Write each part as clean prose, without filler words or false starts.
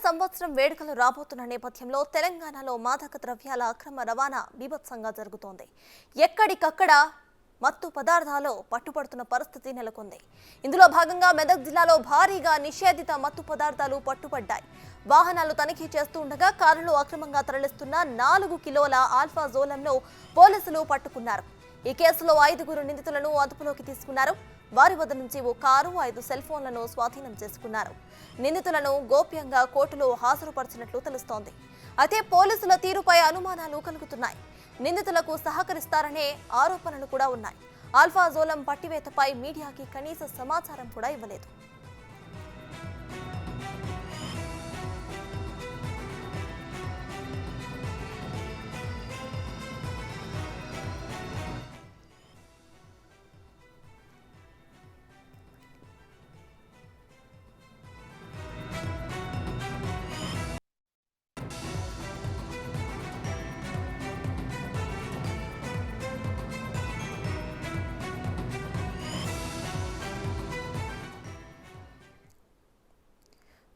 సంవత్సరం వేడుకలు రాబోతున్న నేపథ్యంలో తెలంగాణలో మాదక ద్రవ్యాల అక్రమ రవాణా బీభత్సంగా జరుగుతోంది. ఎక్కడికక్కడ మత్తు పదార్థాలు పట్టుబడుతున్న పరిస్థితి నెలకొంది. ఇందులో భాగంగా మెదక్ జిల్లాలో భారీగా నిషేధిత మత్తు పదార్థాలు పట్టుబడ్డాయి. వాహనాలు తనిఖీ చేస్తూ ఉండగా కారులో అక్రమంగా తరలిస్తున్న 4 కిలోల ఆల్ఫాజోలంను పోలీసులు పట్టుకున్నారు. ఈ కేసులో 5 నిందితులను అదుపులోకి తీసుకున్నారు. వారి వద్ద నుంచి ఓ కారు, 5 సెల్ ఫోన్లను స్వాధీనం చేసుకున్నారు. నిందితులను గోప్యంగా కోర్టులో హాజరుపరిచినట్లు తెలుస్తోంది. అయితే పోలీసుల తీరుపై అనుమానాలు కలుగుతున్నాయి. నిందితులకు సహకరిస్తారనే ఆరోపణలు కూడా ఉన్నాయి. ఆల్ఫాజోలం పట్టివేతపై మీడియాకి కనీస సమాచారం కూడా ఇవ్వలేదు.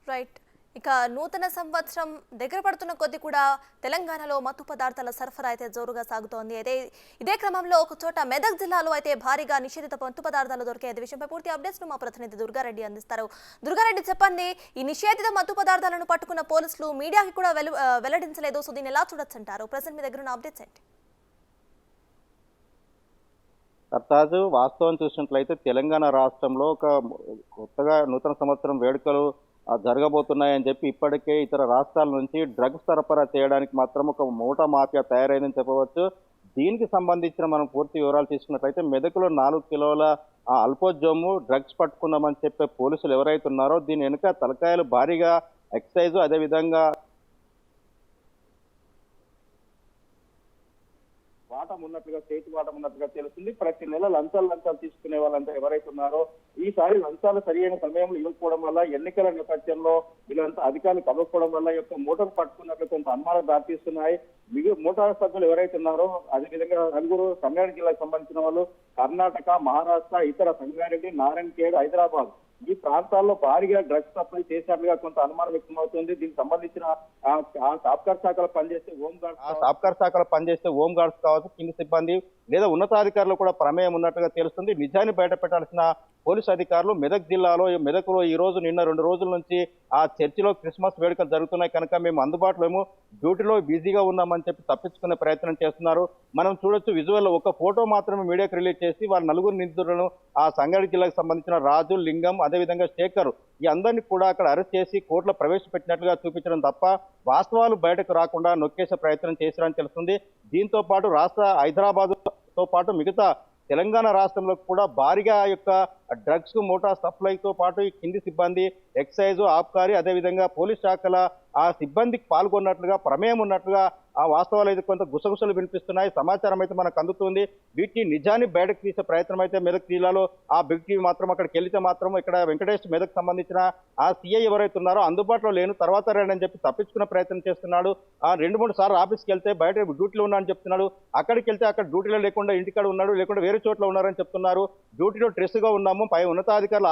రైట్. ఇక నూతన సంవత్సరం దగ్గర పడుతున్న కొద్ది కూడా తెలంగాణలో మత్తు పదార్థాల సరఫరా అయితే జోరుగా సాగుతోంది. ఇదే క్రమంలో ఒక చోట మెదక్ జిల్లాలో అయితే భారీగా నిషేధిత మత్తు పదార్థాలు దొరికే విషయంపై పూర్తి అప్డేట్స్ ను మా ప్రతినిధి దుర్గారెడ్డి అందిస్తారు. దుర్గారెడ్డి, చెప్పండి, ఈ నిషేధిత మత్తు పదార్థాలను పట్టుకున్న పోలీసులు మీడియాకి కూడా వెల్లడించలేదు. సో దీన్ని ఎలా చూడొచ్చంటారు? ప్రజెంట్ మీ దగ్గర ఉన్న అప్డేట్స్ ఏంటి? సర్తాజు వాస్తవం చూసినట్లయితే తెలంగాణ రాష్ట్రంలో ఒక కొత్తగా నూతన సంవత్సరం వేడుకలు జరగబోతున్నాయని చెప్పి ఇప్పటికే ఇతర రాష్ట్రాల నుంచి డ్రగ్స్ సరఫరా చేయడానికి మాత్రం ఒక మూట మాఫియా తయారైందని చెప్పవచ్చు. దీనికి సంబంధించిన మనం పూర్తి వివరాలు తీసుకున్నట్లయితే మెదకులో 4 కిలోల అల్పోజోము డ్రగ్స్ పట్టుకున్నామని చెప్పే పోలీసులు ఎవరైతే ఉన్నారో దీని వెనుక తలకాయలు భారీగా ఎక్సైజ్, అదేవిధంగా వాటం ఉన్నట్లుగా, చేతి వాటం ఉన్నట్లుగా తెలుస్తుంది. ప్రతి నెల లంచాలు తీసుకునే వాళ్ళంతా ఎవరైతే ఉన్నారో ఈసారి లంచాలు సరైన సమయంలో ఇవ్వకపోవడం వల్ల, ఎన్నికల నేపథ్యంలో వీళ్ళంతా అధికారులు కలవకపోవడం వల్ల ఈ యొక్క మూటను పట్టుకున్నట్లు కొంత అనుమానాలు దారితీస్తున్నాయి. మోటార్ సభ్యులు ఎవరైతే ఉన్నారో అదేవిధంగా 4 సంగారెడ్డి జిల్లాకు సంబంధించిన వాళ్ళు కర్ణాటక, మహారాష్ట్ర, ఇతర సంగారెడ్డి, నారాయణఖేడ్, హైదరాబాద్ ఈ ప్రాంతాల్లో భారీగా డ్రగ్స్ సప్లై చేసినట్లుగా కొంత అనుమానం వ్యక్తమవుతుంది. దీనికి సంబంధించిన సాబ్కార్ శాఖలో పనిచేస్తే హోం గార్డ్స్ కావచ్చు, కింది సిబ్బంది లేదా ఉన్నతాధికారులు కూడా ప్రమేయం ఉన్నట్టుగా తెలుస్తుంది. నిజాన్ని బయట పెట్టాల్సిన పోలీసు అధికారులు మెదకులో ఈ రోజు నిన్న 2 రోజుల నుంచి ఆ చర్చిలో క్రిస్మస్ వేడుకలు జరుగుతున్నాయి కనుక మేము అందుబాటులో డ్యూటీలో బిజీగా ఉన్నామని చెప్పి తప్పించుకునే ప్రయత్నం చేస్తున్నారు. మనం చూడొచ్చు విజువల్ ఒక ఫోటో మాత్రమే మీడియాకు రిలీజ్ చేసి వాళ్ళ 4 నిందితులను ఆ సంగారెడ్డి జిల్లాకు సంబంధించిన రాజు, లింగం, అదేవిధంగా శేఖర్ ఈ అందరినీ కూడా అక్కడ అరెస్ట్ చేసి కోర్టులో ప్రవేశపెట్టినట్లుగా చూపించడం తప్ప వాస్తవాలు బయటకు రాకుండా నొక్కేసే ప్రయత్నం చేశారని తెలుస్తుంది. దీంతో పాటు హైదరాబాద్తో పాటు మిగతా తెలంగాణ రాష్ట్రంలో కూడా భారీగా యొక్క డ్రగ్స్ మూటా సప్లైతో పాటు ఈ కింది సిబ్బంది, ఎక్సైజ్, ఆబ్కారీ, అదేవిధంగా పోలీస్ శాఖల ఆ సిబ్బందికి పాల్గొన్నట్లుగా, ప్రమేయం ఉన్నట్లుగా ఆ వాస్తవాలు అయితే కొంత గుసగుసలు వినిపిస్తున్నాయి. సమాచారం అయితే మనకు అందుతుంది. వీటిని నిజాన్ని బయటకు తీసే ప్రయత్నం అయితే మెదక్ జిల్లాలో ఆ బిగ్ టీవీ మాత్రం అక్కడికి వెళ్తే మాత్రం ఇక్కడ వెంకటేష్ మెదక్ సంబంధించిన ఆ సీఐ ఎవరైతే ఉన్నారో అందుబాటులో లేను, తర్వాత రండి అని చెప్పి తప్పించుకునే ప్రయత్నం చేస్తున్నాడు. ఆ 2-3 సార్లు ఆఫీస్కి వెళ్తే బయట డ్యూటీలో ఉన్నా అని చెప్తున్నాడు. అక్కడికి వెళ్తే అక్కడ డ్యూటీలో లేకుండా ఇంటికాడ ఉన్నాడు, లేకుండా వేరే చోట్ల ఉన్నారని చెప్తున్నారు. డ్యూటీలో స్ట్రెస్ గా ఉన్నాము, పై ఉన్నతాధికారుల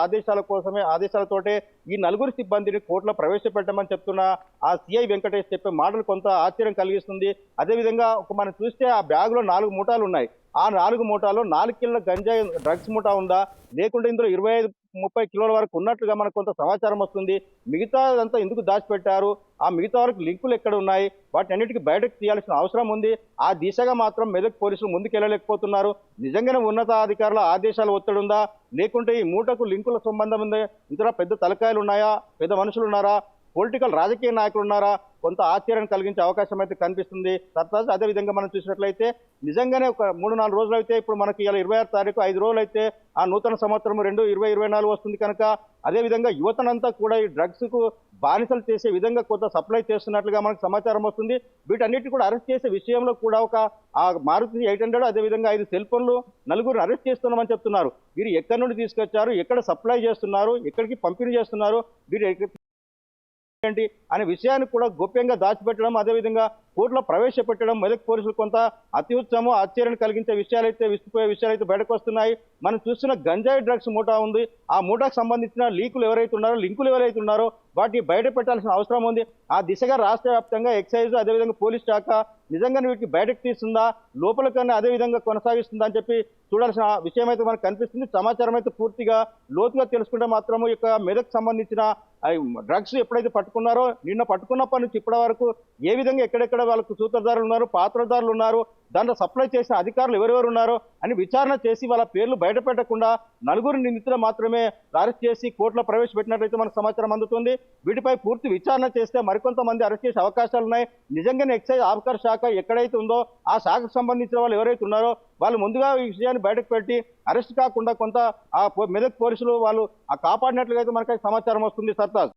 ఆదేశాలతోటే ఈ 4 సిబ్బందిని కోర్టులో ప్రవేశపెట్టమని చెప్తున్న ఆ సిఐ వెంకటేష్ చెప్పే మాటలు కొంత ఆశ్చర్యం కలిగిస్తుంది. అదేవిధంగా మనం చూస్తే ఆ బ్యాగ్ లో 4 మూటాలు ఉన్నాయి. ఆ 4 మూటాల్లో 4 కిలోల గంజాయి డ్రగ్స్ మూటా ఉందా, లేకుంటే ఇందులో 25-30 కిలోల వరకు ఉన్నట్లుగా మనకు కొంత సమాచారం వస్తుంది. మిగతాదంతా ఎందుకు దాచిపెట్టారు, ఆ మిగతా వరకు లింకులు ఎక్కడ ఉన్నాయి, వాటిని అన్నిటికీ బయటకు తీయాల్సిన అవసరం ఉంది. ఆ దిశగా మాత్రం మెదక్ పోలీసులు ముందుకెళ్ళలేకపోతున్నారు. నిజంగానే ఉన్నతాధికారుల ఆదేశాల ఒత్తిడి ఉందా, లేకుంటే ఈ మూటకు లింకుల సంబంధం ఉందా, ఇతర పెద్ద తలకాయలు ఉన్నాయా, పెద్ద మనుషులు ఉన్నారా, పొలిటికల్ రాజకీయ నాయకులు ఉన్నారా, కొంత ఆశ్చర్యం కలిగించే అవకాశం అయితే కనిపిస్తుంది. సర్తాజ్, అదేవిధంగా మనం చూసినట్లయితే నిజంగానే ఒక 3-4 రోజులు అయితే ఇప్పుడు మనకి ఇలా 26 తారీఖు 5 రోజులు అయితే ఆ నూతన సంవత్సరం 2024 వస్తుంది కనుక అదేవిధంగా యువతనంతా కూడా ఈ డ్రగ్స్ కు బానిసలు చేసే విధంగా కొంత సప్లై చేస్తున్నట్లుగా మనకు సమాచారం వస్తుంది. వీటన్నిటి కూడా అరెస్ట్ చేసే విషయంలో కూడా ఒక ఆ మారుతి 800 అదేవిధంగా 5 సెల్ ఫోన్లు 4 అరెస్ట్ చేస్తున్నామని చెప్తున్నారు. వీరు ఎక్కడి నుండి తీసుకొచ్చారు, ఎక్కడ సప్లై చేస్తున్నారు, ఎక్కడికి పంపిణీ చేస్తున్నారు, వీరు ఏంటి అనే విషయాన్ని కూడా గోప్యంగా దాచిపెట్టడం, అదేవిధంగా కోర్టులో ప్రవేశపెట్టడం మెదక్ పోలీసులు కొంత అత్యుత్సము ఆశ్చర్యాన్ని కలిగించే విషయాలైతే విసిపోయే విషయాలైతే బయటకు వస్తున్నాయి. మనం చూస్తున్న గంజాయి డ్రగ్స్ మూటా ఉంది. ఆ మూటాకు సంబంధించిన లింకులు ఎవరైతే ఉన్నారో వాటిని బయట పెట్టాల్సిన అవసరం ఉంది. ఆ దిశగా రాష్ట్ర వ్యాప్తంగా ఎక్సైజ్ అదేవిధంగా పోలీస్ శాఖ నిజంగానే వీటిని బయటకు తీస్తుందా, లోపలికన్నా అదే విధంగా కొనసాగిస్తుందా అని చెప్పి చూడాల్సిన విషయం అయితే మనకు కనిపిస్తుంది. సమాచారం అయితే పూర్తిగా లోతుగా తెలుసుకుంటే మాత్రము ఇక మెదక్ సంబంధించిన డ్రగ్స్ ఎప్పుడైతే పట్టుకున్నారో నిన్న పట్టుకున్నప్పటి నుంచి ఇప్పటి వరకు ఏ విధంగా ఎక్కడెక్కడ వాళ్ళకు సూత్రధారులు ఉన్నారు, పాత్రధారులు ఉన్నారు, దాంట్లో సప్లై చేసిన అధికారులు ఎవరెవరు ఉన్నారో అని విచారణ చేసి వాళ్ళ పేర్లు బయట పెట్టకుండా నలుగురు నిందితులు మాత్రమే అరెస్ట్ చేసి కోర్టులో ప్రవేశపెట్టినట్లయితే మనకు సమాచారం అందుతుంది. వీటిపై పూర్తి విచారణ చేస్తే మరికొంతమంది అరెస్ట్ చేసే అవకాశాలు ఉన్నాయి. నిజంగానే ఎక్సైజ్ ఆబ్కార్ శాఖ ఎక్కడైతే ఉందో ఆ శాఖకు సంబంధించిన వాళ్ళు ఎవరైతే ఉన్నారో వాళ్ళు ముందుగా ఈ విషయాన్ని బయటకు పెట్టి అరెస్ట్ కాకుండా కొంత ఆ మెదక్ పోలీసులు వాళ్ళు కాపాడినట్లుగా అయితే మనకైతే సమాచారం వస్తుంది. సర్తాజ్.